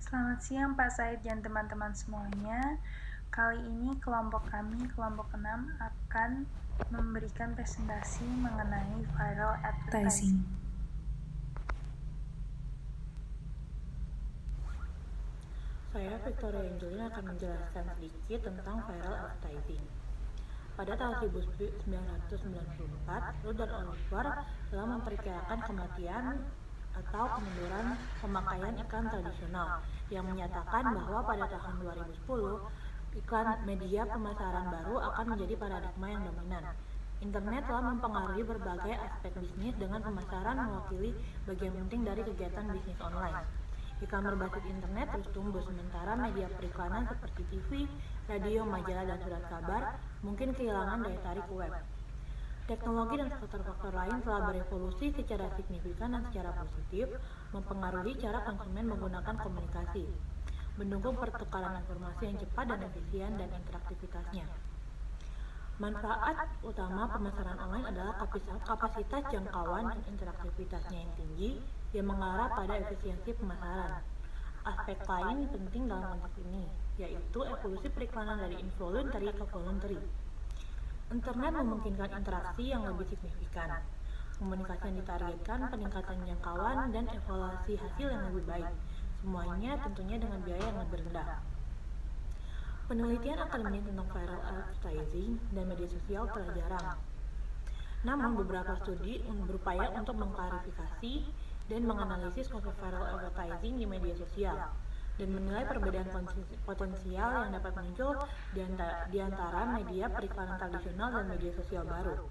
Selamat siang Pak Said dan teman-teman semuanya. Kali ini kelompok kami, kelompok 6, akan memberikan presentasi mengenai viral advertising. Saya Victoria Angelina akan menjelaskan sedikit tentang viral advertising. Pada tahun 1994, Rudd dan Oliver telah memperkirakan kematian atau kemunduran pemakaian iklan tradisional yang menyatakan bahwa pada tahun 2010, iklan media pemasaran baru akan menjadi paradigma yang dominan. Internet telah mempengaruhi berbagai aspek bisnis dengan pemasaran mewakili bagian penting dari kegiatan bisnis online. Iklan berbasis internet terus tumbuh, sementara media periklanan seperti TV, radio, majalah, dan surat kabar mungkin kehilangan daya tarik web. Teknologi dan faktor-faktor lain telah berevolusi secara signifikan dan secara positif, mempengaruhi cara konsumen menggunakan komunikasi, mendukung pertukaran informasi yang cepat dan efisien dan interaktivitasnya. Manfaat utama pemasaran online adalah kapasitas jangkauan dan interaktivitasnya yang tinggi yang mengarah pada efisiensi pemasaran. Aspek lain penting dalam konteks ini, yaitu evolusi periklanan dari involuntary ke voluntary. Internet memungkinkan interaksi yang lebih signifikan, komunikasi yang ditargetkan, peningkatan jangkauan, dan evaluasi hasil yang lebih baik. Semuanya tentunya dengan biaya yang lebih rendah. Penelitian akademik tentang viral advertising dan media sosial telah jarang. Namun, beberapa studi berupaya untuk mengklarifikasi dan menganalisis konsep viral advertising di media sosial dan menilai perbedaan potensial yang dapat muncul di antara media periklanan tradisional dan media sosial baru.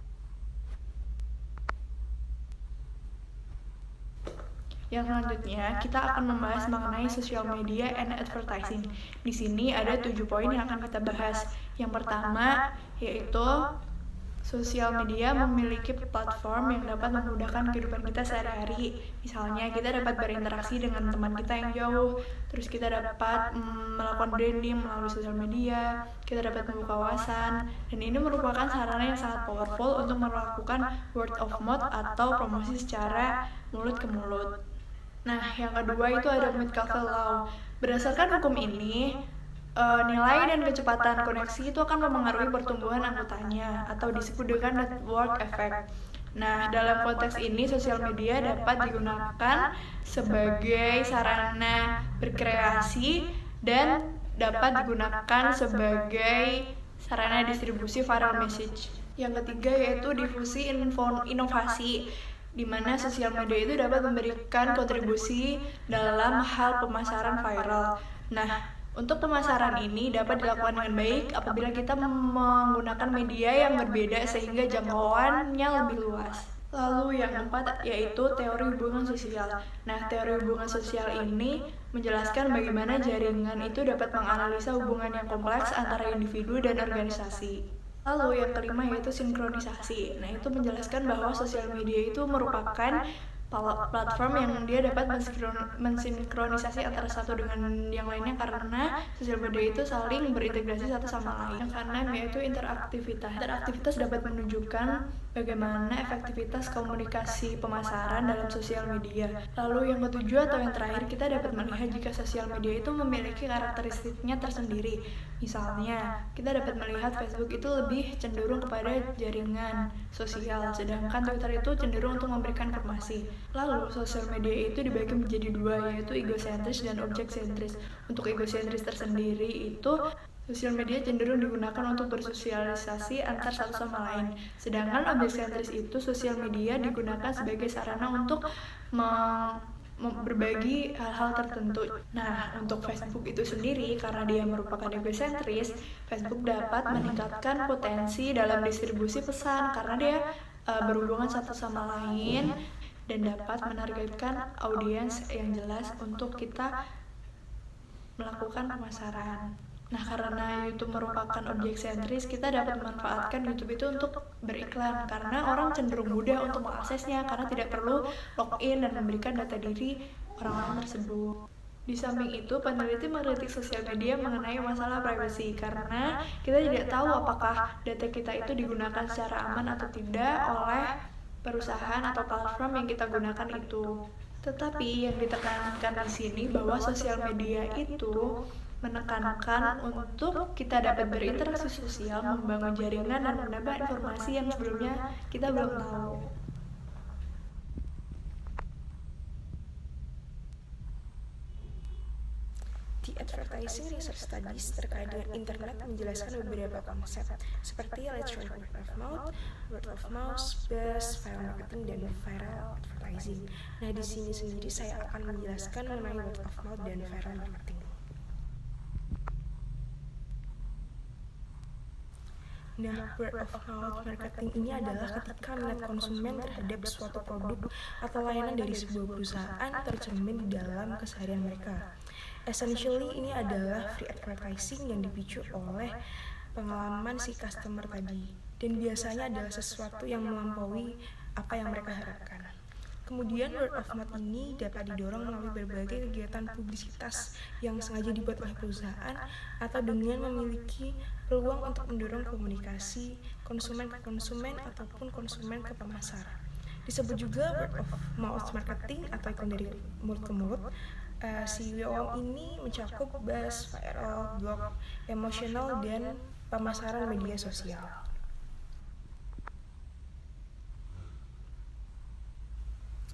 Yang selanjutnya, kita akan membahas mengenai social media and advertising. Di sini ada 7 poin yang akan kita bahas. Yang pertama, yaitu sosial media memiliki platform yang dapat memudahkan kehidupan kita sehari-hari. Misalnya, kita dapat berinteraksi dengan teman kita yang jauh, terus kita dapat melakukan branding melalui sosial media, kita dapat membuka wawasan, dan ini merupakan sarana yang sangat powerful untuk melakukan word of mouth atau promosi secara mulut ke mulut. Nah, yang kedua itu ada Metcalfe Law. Berdasarkan hukum ini, nilai dan kecepatan koneksi itu akan mempengaruhi pertumbuhan anggotanya atau disebut dengan network effect. Nah, dalam konteks ini, sosial media dapat digunakan sebagai sarana berkreasi dan dapat digunakan sebagai sarana distribusi viral message. Yang ketiga yaitu difusi inovasi, di mana sosial media itu dapat memberikan kontribusi dalam hal pemasaran viral. Nah, untuk pemasaran ini dapat dilakukan dengan baik apabila kita menggunakan media yang berbeda sehingga jangkauannya lebih luas. Lalu yang keempat yaitu teori hubungan sosial. Nah, teori hubungan sosial ini menjelaskan bagaimana jaringan itu dapat menganalisa hubungan yang kompleks antara individu dan organisasi. Lalu yang kelima yaitu sinkronisasi. Nah, itu menjelaskan bahwa sosial media itu merupakan platform yang dia dapat mensinkronisasi antara satu dengan yang lainnya karena sosial media itu saling berintegrasi satu sama lain. Yang keenam yaitu interaktivitas. Interaktivitas dapat menunjukkan bagaimana efektivitas komunikasi pemasaran dalam sosial media. Lalu yang ketujuh atau yang terakhir, kita dapat melihat jika sosial media itu memiliki karakteristiknya tersendiri. Misalnya, kita dapat melihat Facebook itu lebih cenderung kepada jaringan sosial, sedangkan Twitter itu cenderung untuk memberikan informasi. Lalu, sosial media itu dibagi menjadi dua, yaitu egosentris dan objek-sentris. Untuk egosentris tersendiri itu, sosial media cenderung digunakan untuk bersosialisasi antar satu sama lain. Sedangkan objek-sentris itu, sosial media digunakan sebagai sarana untuk berbagi hal-hal tertentu. Nah, untuk Facebook itu sendiri, karena dia merupakan egosentris, Facebook dapat meningkatkan potensi dalam distribusi pesan karena dia berhubungan satu sama lain dan dapat menargetkan audiens yang jelas untuk kita melakukan pemasaran. Nah, karena YouTube merupakan objek sentris, kita dapat memanfaatkan YouTube itu untuk beriklan karena orang cenderung mudah untuk mengaksesnya karena tidak perlu login dan memberikan data diri orang-orang tersebut. Di samping itu, peneliti mengkritik sosial media mengenai masalah privacy karena kita tidak tahu apakah data kita itu digunakan secara aman atau tidak oleh perusahaan atau platform yang kita gunakan itu. Tetapi yang ditekankan di sini bahwa sosial media itu menekankan untuk kita dapat berinteraksi sosial, membangun jaringan, dan menambah informasi yang sebelumnya kita belum tahu. The Advertising Research Studies terkait dengan internet menjelaskan beberapa konsep seperti electronic word of mouth, buzz, viral marketing, dan viral advertising. Nah, di sini sendiri saya akan menjelaskan mengenai word of mouth dan viral marketing. Nah, word of mouth marketing ini adalah ketika minat konsumen terhadap suatu produk atau layanan dari sebuah perusahaan tercermin di dalam keseharian mereka. Essentially, ini adalah free advertising yang dipicu oleh pengalaman si customer tadi, dan biasanya adalah sesuatu yang melampaui apa yang mereka harapkan. Kemudian word of mouth ini dapat didorong melalui berbagai kegiatan publisitas yang sengaja dibuat oleh perusahaan atau dengan memiliki peluang untuk mendorong komunikasi konsumen ke konsumen ataupun konsumen ke pemasar. Disebut juga word of mouth marketing atau iklan dari mulut ke mulut. Si WOM ini mencakup buzz, viral, blog, emosional, dan pemasaran media sosial.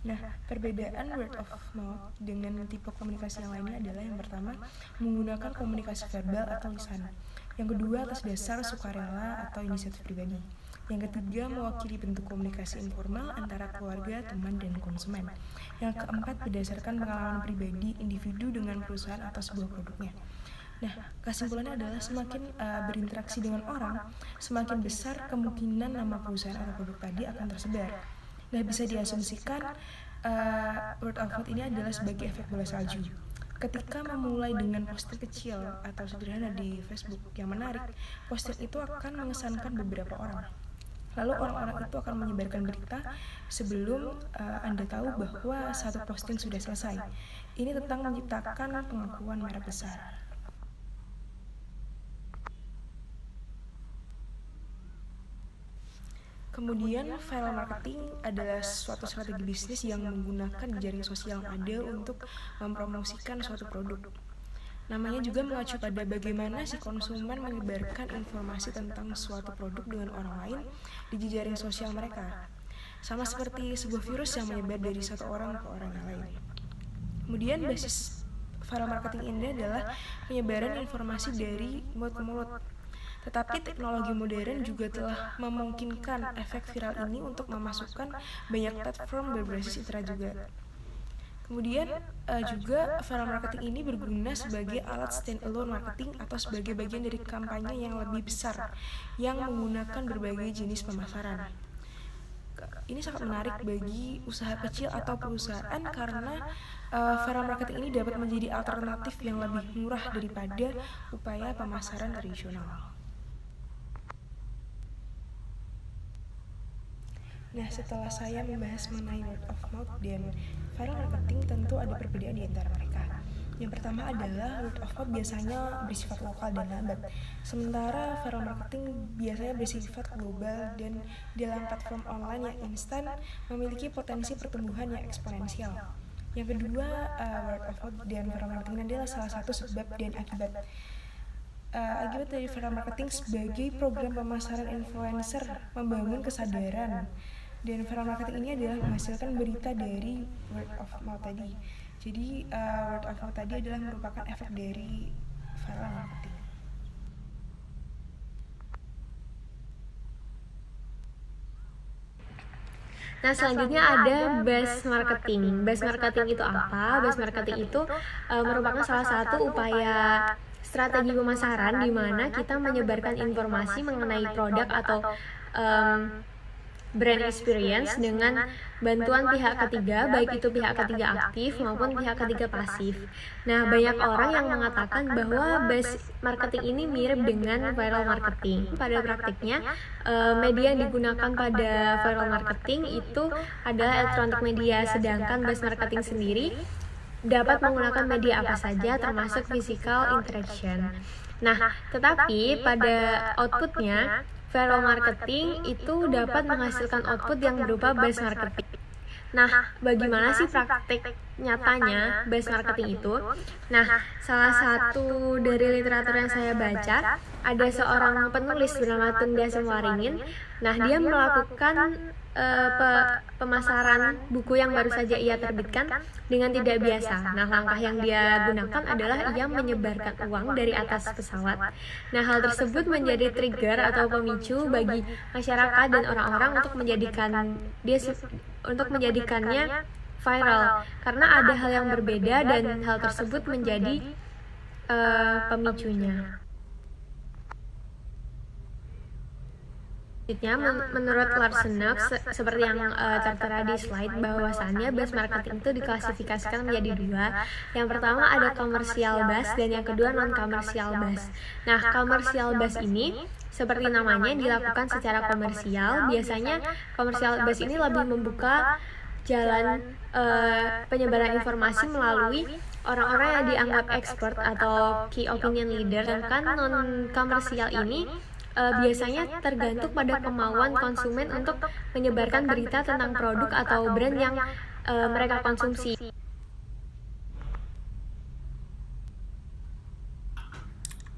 Nah, perbedaan word of mouth dengan tipe komunikasi yang lainnya adalah yang pertama, menggunakan komunikasi verbal atau lisan. Yang kedua, atas dasar sukarela atau inisiatif pribadi. Yang ketiga, mewakili bentuk komunikasi informal antara keluarga, teman, dan konsumen. Yang keempat, berdasarkan pengalaman pribadi individu dengan perusahaan atau sebuah produknya. Nah, kesimpulannya adalah semakin berinteraksi dengan orang, semakin besar kemungkinan nama perusahaan atau produk tadi akan tersebar. Nah, bisa diasumsikan word of mouth ini adalah sebagai efek bola salju. Ketika memulai dengan posting kecil atau sederhana di Facebook yang menarik, posting itu akan mengesankan beberapa orang. Lalu orang-orang itu akan menyebarkan berita sebelum Anda tahu bahwa satu posting sudah selesai. Ini tentang menciptakan pengakuan merek besar. Kemudian, viral marketing adalah suatu strategi bisnis yang menggunakan jaring sosial yang ada untuk mempromosikan suatu produk. Namanya juga mengacu pada bagaimana si konsumen menyebarkan informasi tentang suatu produk dengan orang lain di jejaring sosial mereka. Sama seperti sebuah virus yang menyebar dari satu orang ke orang yang lain. Kemudian basis viral marketing ini adalah penyebaran informasi dari mulut ke mulut. Tetapi teknologi modern juga telah memungkinkan efek viral ini untuk memasukkan banyak platform berbasis internet juga. Kemudian juga viral marketing ini berguna sebagai alat stand-alone marketing atau sebagai bagian dari kampanye yang lebih besar yang menggunakan berbagai jenis pemasaran. Ini sangat menarik bagi usaha kecil atau perusahaan karena viral marketing ini dapat menjadi alternatif yang lebih murah daripada upaya pemasaran tradisional. Nah, setelah saya membahas mengenai word of mouth dan viral marketing, tentu ada perbedaan di antara mereka. Yang pertama adalah word of mouth biasanya bersifat lokal dan lambat, sementara viral marketing biasanya bersifat global dan dalam platform online yang instan memiliki potensi pertumbuhan yang eksponensial. Yang kedua, word of mouth dan viral marketing adalah salah satu sebab dan akibat. Akibat dari viral marketing sebagai program pemasaran influencer membangun kesadaran. Dan viral marketing ini adalah menghasilkan berita dari word of mouth tadi. Jadi word of mouth tadi adalah merupakan efek dari viral marketing. Nah, selanjutnya ada buzz marketing. Buzz marketing itu apa? Buzz marketing itu merupakan salah satu upaya strategi pemasaran di mana kita menyebarkan informasi mengenai produk atau brand experience dengan bantuan pihak ketiga, baik itu pihak ketiga aktif maupun pihak ketiga pasif. Nah, banyak orang yang mengatakan bahwa buzz marketing ini mirip dengan viral marketing. Pada praktiknya, media yang digunakan pada viral marketing itu adalah elektronik media, sedangkan buzz marketing sendiri dapat menggunakan media apa saja termasuk physical interaction. Nah, tetapi pada outputnya, viral marketing itu dapat menghasilkan output yang berupa buzz marketing. Nah, bagaimana sih praktik nyatanya buzz marketing itu? Nah, salah satu dari literatur yang saya baca, ada seorang penulis bernama Tunda Semwaringin. Nah, dia melakukan pemasaran buku yang baru saja ia terbitkan dengan tidak biasa. Nah, langkah yang dia gunakan adalah ia menyebarkan uang dari atas pesawat. Nah, hal tersebut menjadi trigger atau pemicu bagi masyarakat dan orang-orang untuk menjadikannya viral, karena ada hal yang berbeda dan hal tersebut menjadi pemicunya. Menurut Larsenak, seperti yang tertera di slide, bahwasannya buzz marketing itu diklasifikasikan menjadi dua. Yang pertama ada komersial buzz dan yang kedua non-komersial buzz. Nah, komersial buzz ini seperti namanya dilakukan secara komersial. Biasanya komersial buzz ini lebih membuka jalan penyebaran informasi melalui orang-orang yang dianggap expert atau key opinion leader. Sedangkan non-komersial ini biasanya tergantung pada kemauan konsumen untuk menyebarkan berita tentang produk atau brand yang mereka konsumsi.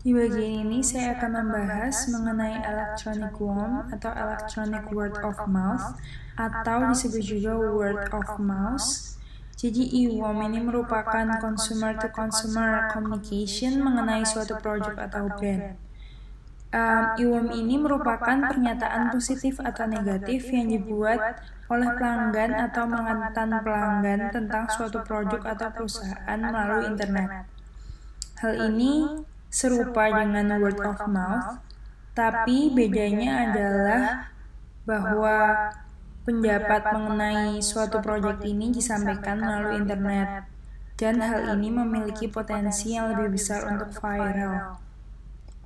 Di bagian ini saya akan membahas mengenai electronic worm atau electronic word of mouth atau disebut juga word of mouth. Jadi e-worm ini merupakan consumer to consumer communication mengenai suatu produk atau brand. E-worm ini merupakan pernyataan positif atau negatif yang dibuat oleh pelanggan atau mantan pelanggan tentang suatu produk atau perusahaan melalui internet. Hal ini serupa dengan word of mouth, tapi bedanya adalah bahwa pendapat mengenai suatu proyek ini disampaikan melalui internet, dan hal ini memiliki potensi yang lebih besar untuk viral.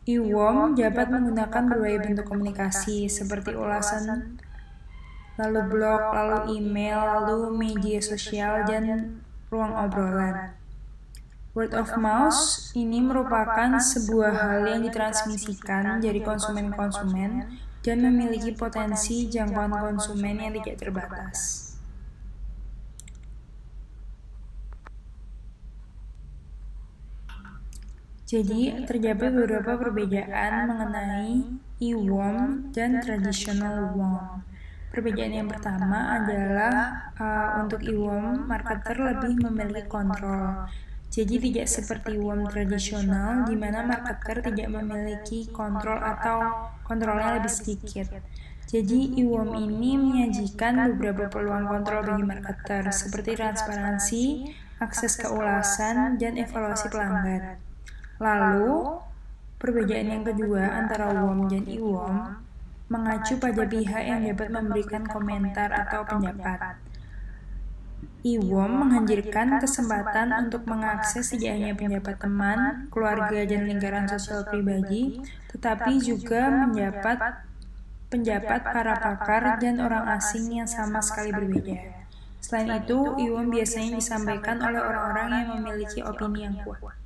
E-worm dapat menggunakan berbagai bentuk komunikasi seperti ulasan, lalu blog, lalu email, lalu media sosial, dan ruang obrolan. Word of mouth ini merupakan sebuah hal yang ditransmisikan dari konsumen ke konsumen dan memiliki potensi jangkauan konsumen yang tidak terbatas. Jadi, terdapat beberapa perbedaan mengenai e-worm dan traditional worm. Perbedaan yang pertama adalah untuk e-worm, marketer lebih memiliki kontrol. Jadi tidak seperti worm tradisional, di mana marketer tidak memiliki kontrol atau kontrolnya lebih sedikit. Jadi e-worm ini menyajikan beberapa peluang kontrol bagi marketer, seperti transparansi, akses ke ulasan, dan evaluasi pelanggan. Lalu, perbedaan yang kedua antara worm dan e-worm mengacu pada pihak yang dapat memberikan komentar atau pendapat. E-worm menghadirkan kesempatan untuk mengakses tidak hanya pendapat teman, keluarga, dan lingkaran sosial pribadi, tetapi juga mendapat pendapat para pakar dan orang asing yang sama sekali berbeda. Selain itu, e-worm biasanya disampaikan oleh orang-orang yang memiliki opini yang kuat.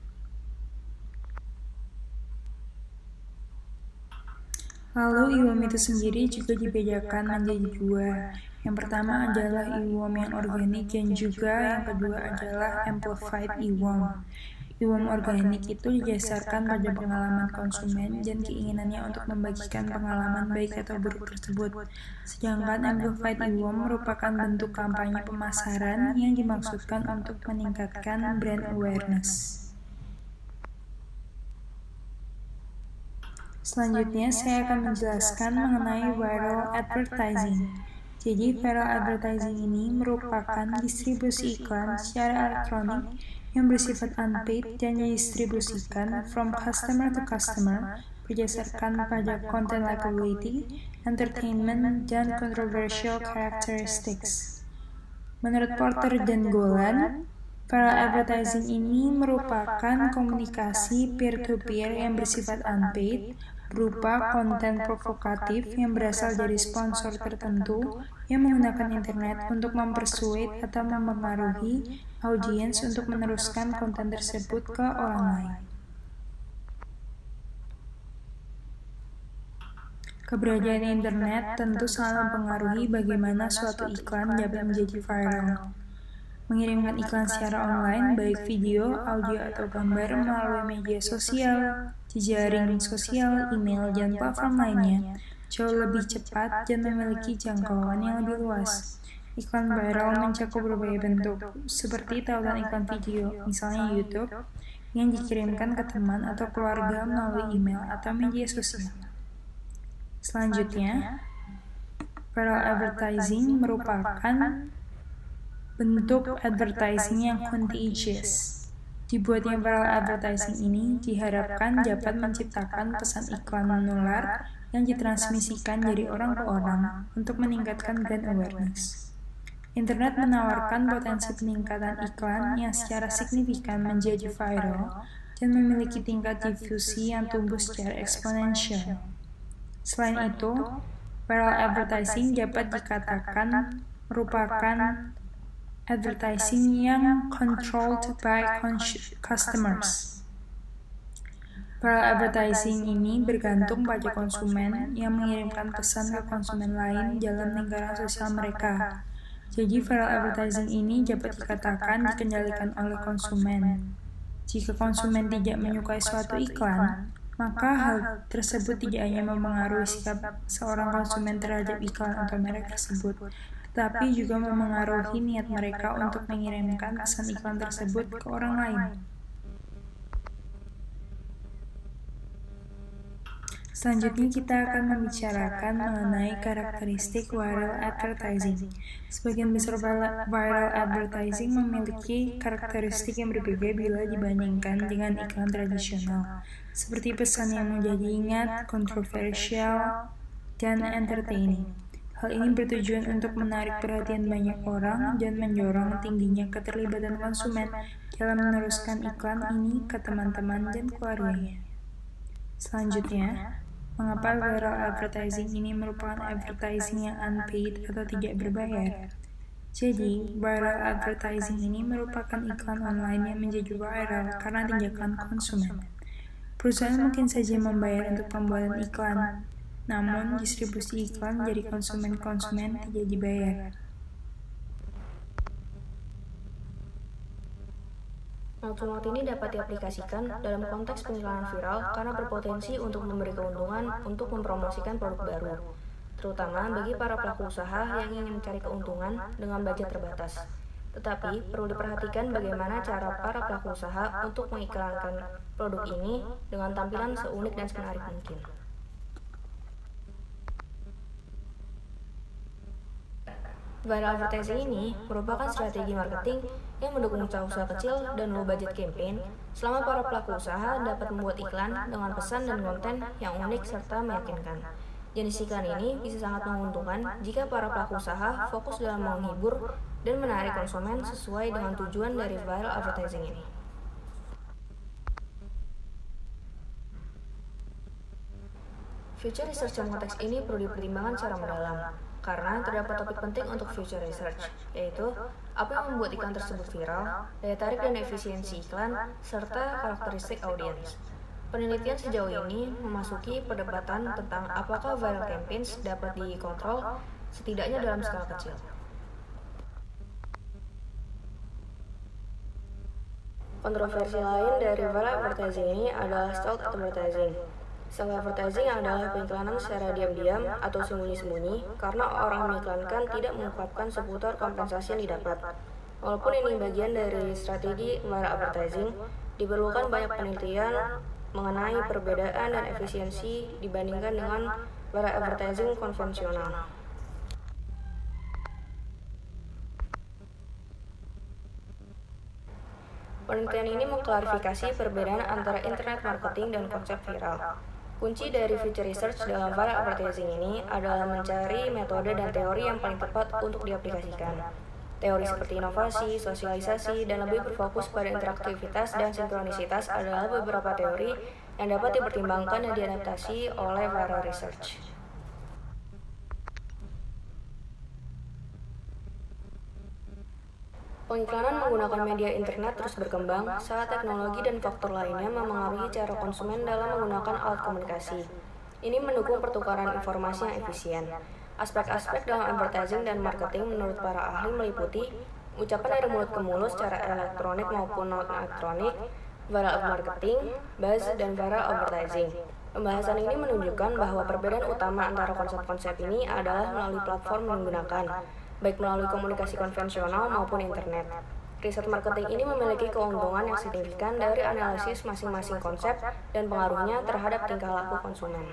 Lalu e-worm itu sendiri juga dibedakan menjadi dua. Yang pertama adalah e-worm yang organik dan juga yang kedua adalah amplified e-worm. E-worm organik itu didasarkan pada pengalaman konsumen dan keinginannya untuk membagikan pengalaman baik atau buruk tersebut. Sedangkan amplified e-worm merupakan bentuk kampanye pemasaran yang dimaksudkan untuk meningkatkan brand awareness. Selanjutnya, saya akan menjelaskan mengenai viral advertising. Jadi, viral advertising ini merupakan distribusi iklan secara elektronik yang bersifat unpaid dan didistribusikan from customer to customer berdasarkan pada content likability, entertainment, dan controversial characteristics. Menurut Porter dan Golan, viral advertising ini merupakan komunikasi peer-to-peer yang bersifat unpaid, berupa konten provokatif yang berasal dari sponsor tertentu yang menggunakan internet untuk mempersuade atau mempengaruhi audiens untuk meneruskan konten tersebut ke orang lain. Keberadaan internet tentu sangat mempengaruhi bagaimana suatu iklan dapat menjadi viral. Mengirimkan iklan secara online, baik video, audio, atau gambar melalui media sosial, jejaring sosial, email, dan platform lainnya, jauh lebih cepat dan memiliki jangkauan yang lebih luas. Iklan viral mencakup berbagai bentuk, seperti tautan iklan video, misalnya YouTube, yang dikirimkan ke teman atau keluarga melalui email atau media sosial. Selanjutnya, viral advertising merupakan bentuk advertising yang contagious. Dibuatnya viral advertising ini diharapkan dapat menciptakan pesan iklan menular yang ditransmisikan dari orang ke orang untuk meningkatkan brand awareness. Internet menawarkan potensi peningkatan iklan yang secara signifikan menjadi viral dan memiliki tingkat difusi yang tumbuh secara eksponensial. Selain itu, viral advertising dapat dikatakan merupakan advertising yang controlled by customers. Viral advertising ini bergantung pada konsumen yang mengirimkan pesan ke konsumen lain dalam lingkaran sosial mereka. Jadi viral advertising ini dapat dikatakan dikendalikan oleh konsumen. Jika konsumen tidak menyukai suatu iklan, maka hal tersebut tidak hanya mempengaruhi sikap seorang konsumen terhadap iklan atau merek tersebut, tetapi juga mempengaruhi niat mereka untuk mengirimkan pesan iklan tersebut ke orang lain. Selanjutnya kita akan membicarakan mengenai karakteristik viral advertising. Sebagian besar viral advertising memiliki karakteristik yang berbeda bila dibandingkan dengan iklan tradisional, seperti pesan yang mudah diingat, kontroversial, dan entertaining. Hal ini bertujuan untuk menarik perhatian banyak orang dan mendorong tingginya keterlibatan konsumen dalam meneruskan iklan ini ke teman-teman dan keluarganya. Selanjutnya, mengapa viral advertising ini merupakan advertising yang unpaid atau tidak berbayar? Jadi, viral advertising ini merupakan iklan online yang menjadi viral karena tindakan konsumen. Perusahaan mungkin saja membayar untuk pembuatan iklan, namun distribusi iklan dari konsumen-konsumen tidak dibayar. Maklumat ini dapat diaplikasikan dalam konteks pengiklanan viral karena berpotensi untuk memberi keuntungan untuk mempromosikan produk baru, terutama bagi para pelaku usaha yang ingin mencari keuntungan dengan budget terbatas. Tetapi, perlu diperhatikan bagaimana cara para pelaku usaha untuk mengiklankan produk ini dengan tampilan seunik dan semenarik mungkin. Viral advertising ini merupakan strategi marketing yang mendukung usaha-usaha kecil dan low budget campaign selama para pelaku usaha dapat membuat iklan dengan pesan dan konten yang unik serta meyakinkan. Jenis iklan ini bisa sangat menguntungkan jika para pelaku usaha fokus dalam menghibur dan menarik konsumen sesuai dengan tujuan dari viral advertising ini. Future research dalam konteks ini perlu dipertimbangkan secara mendalam, karena terdapat topik penting untuk future research, yaitu apa yang membuat iklan tersebut viral, daya tarik dan efisiensi iklan, serta karakteristik audiens. Penelitian sejauh ini memasuki perdebatan tentang apakah viral campaigns dapat dikontrol, setidaknya dalam skala kecil. Kontroversi lain dari viral advertising ini adalah stealth advertising. Stealth advertising adalah pengiklanan secara diam-diam atau sembunyi-sembunyi karena orang mengiklankan tidak mengungkapkan seputar kompensasi yang didapat. Walaupun ini bagian dari strategi viral advertising, diperlukan banyak penelitian mengenai perbedaan dan efisiensi dibandingkan dengan viral advertising konvensional. Penelitian ini mengklarifikasi perbedaan antara internet marketing dan konsep viral. Kunci dari future research dalam viral advertising ini adalah mencari metode dan teori yang paling tepat untuk diaplikasikan. Teori seperti inovasi, sosialisasi, dan lebih berfokus pada interaktivitas dan sinkronisitas adalah beberapa teori yang dapat dipertimbangkan dan diadaptasi oleh viral research. Pengiklanan menggunakan media internet terus berkembang saat teknologi dan faktor lainnya memengaruhi cara konsumen dalam menggunakan alat komunikasi. Ini mendukung pertukaran informasi yang efisien. Aspek-aspek dalam advertising dan marketing menurut para ahli meliputi ucapan dari mulut ke mulut secara elektronik maupun non-elektronik, viral marketing, buzz, dan viral advertising. Pembahasan ini menunjukkan bahwa perbedaan utama antara konsep-konsep ini adalah melalui platform yang digunakan, baik melalui komunikasi konvensional maupun internet. Riset marketing ini memiliki keuntungan yang signifikan dari analisis masing-masing konsep dan pengaruhnya terhadap tingkah laku konsumen.